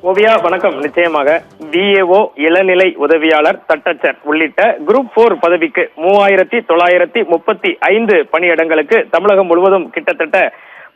ஓவியா வணக்கம். நிச்சயமாக விஏஓ, இளநிலை உதவியாளர், தட்டச்சர் உள்ளிட்ட குரூப் 4 பதவிக்கு 3935 பணியிடங்களுக்கு தமிழகம் முழுவதும் கிட்டத்தட்ட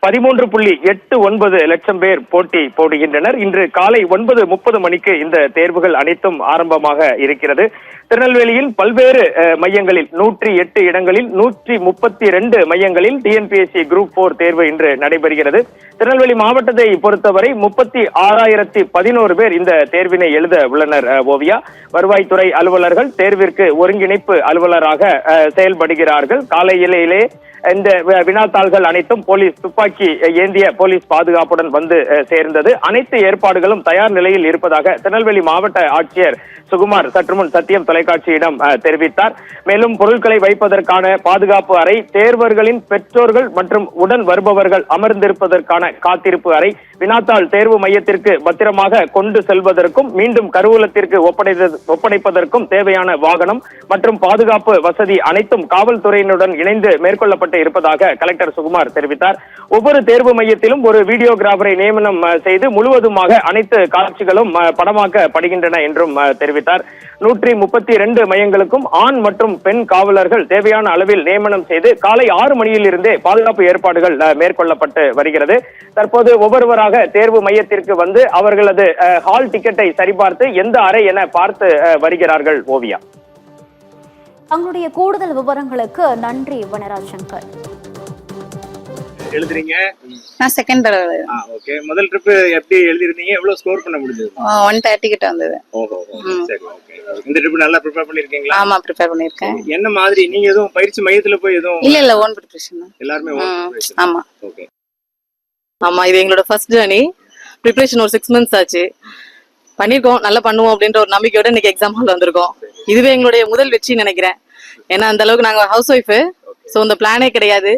13.89 லட்சம் பேர் போட்டி போடுகின்றனர். இன்று காலை 9:30 மணிக்கு இந்த தேர்வுகள் அனைத்தும் ஆரம்பமாக இருக்கிறது. திருநெல்வேலியில் பல்வேறு மையங்களில் 108 இடங்களில் 132 மையங்களில் டிஎன்பிஎஸ்சி குரூப் 4 தேர்வு இன்று நடைபெறுகிறது. திருநெல்வேலி மாவட்டத்தை பொறுத்தவரை 36,011 பேர் இந்த தேர்வினை எழுத உள்ளனர். ஓவியா, வருவாய்த்துறை அலுவலர்கள் தேர்விற்கு ஒருங்கிணைப்பு அலுவலராக செயல்படுகிறார்கள். காலையிலேயே இந்த வினாத்தாள்கள் அனைத்தும் போலீஸ் துப்பாக்கி ஏந்திய போலீஸ் பாதுகாப்புடன் வந்து சேர்ந்தது. அனைத்து ஏற்பாடுகளும் தயார் நிலையில் இருப்பதாக திருநெல்வேலி மாவட்ட ஆட்சியர் சுகுமார் சற்றுமுன் சத்தியம் தொலைக்காட்சியிடம் தெரிவித்தார். மேலும் பொருட்களை வைப்பதற்கான பாதுகாப்பு அறை, தேர்வர்களின் பெற்றோர்கள் மற்றும் உடன் வருபவர்கள் அமர்ந்திருப்பதற்கான காத்திருப்பு அறை, வினாத்தாள் தேர்வு மையத்திற்கு பத்திரமாக கொண்டு செல்வதற்கும் மீண்டும் கருவூலத்திற்கு ஒப்படைப்பதற்கும் தேவையான வாகனம் மற்றும் பாதுகாப்பு வசதி அனைத்தும் காவல்துறையினுடன் இணைந்து மேற்கொள்ளப்பட்டு இருப்பதாக கலெக்டர் சுகுமார் தெரிவித்தார். ஒவ்வொரு தேர்வு மையத்திலும் ஒரு வீடியோகிராபரை நியமனம் செய்து முழுவதுமாக அனைத்து காட்சிகளும் படமாக்கப்படுகின்றன என்றும் தெரிவித்தார். 132 மையங்களுக்கும் ஆண் மற்றும் பெண் காவலர்கள் தேவையான அளவில் நியமனம் செய்து காலை 6 மணியில் இருந்தே பாதுகாப்பு ஏற்பாடுகள் மேற்கொள்ளப்பட்டு வருகிறது. தற்போது ஒவ்வொருவராக தேர்வு மையத்திற்கு வந்து அவர்களது ஹால் டிக்கெட்டை சரிபார்த்து எந்த அறை என பார்த்து வருகிறார்கள். ஓவியா, தங்களுடைய கூடுதல் விவரங்களுக்கு நன்றி வனராஜ் சங்கர். எழுதுறீங்க? நான் செகண்ட் தடவை. ஓகே, முதல் ட்ரிப் எப்படி எழுதிருந்தீங்க? எவ்வளவு ஸ்கோர் பண்ண முடிஞ்சது? 130 கிட்ட வந்தது. ஓஹோ, சரி, ஓகே. இந்த ட்ரிப் நல்லா ப்ரிப்பேர் பண்ணிருக்கீங்களா? ஆமா, ப்ரிப்பேர் பண்ணிருக்கேன். என்ன மாதிரி நீங்க எதுவும் பயிற்சி மையத்துல போய் எதுவும்? இல்ல ஓன் ப்ரிப்பரேஷன் தான். எல்லாரும் ஓன் ப்ரிப்பரேஷன். ஆமா. ஓகே. ஆமா, இது எங்களோட ஃபர்ஸ்ட் ஜர்னி. ப்ரிப்பரேஷன் ஒரு 6 months ஆச்சு. பண்ணிருக்கோம், நல்லா பண்ணுவோம் அப்படின்ற ஒரு நம்பிக்கையோட இன்னைக்கு எக்ஸாம் ஹால் வந்திருக்கோம். இதுவே எங்களுடைய முதல் வெற்றி நினைக்கிறேன். ஏன்னா அந்த அளவுக்கு நாங்க ஹவுஸ் ஒய்ஃபு, ஸோ இந்த பிளானே கிடையாது.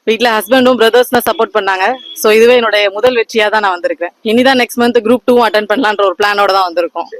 வீட்டுல ஹஸ்பண்டும் பிரதர்ஸ் தான் சப்போர்ட் பண்ணாங்க. ஸோ இதுவே என்னுடைய முதல் வெற்றியா தான் நான் வந்திருக்கேன். இனிதான் நெக்ஸ்ட் மந்த் குரூப் 2 அட்டென்ட் பண்ணலான்ற ஒரு பிளானோட தான் வந்திருக்கோம்.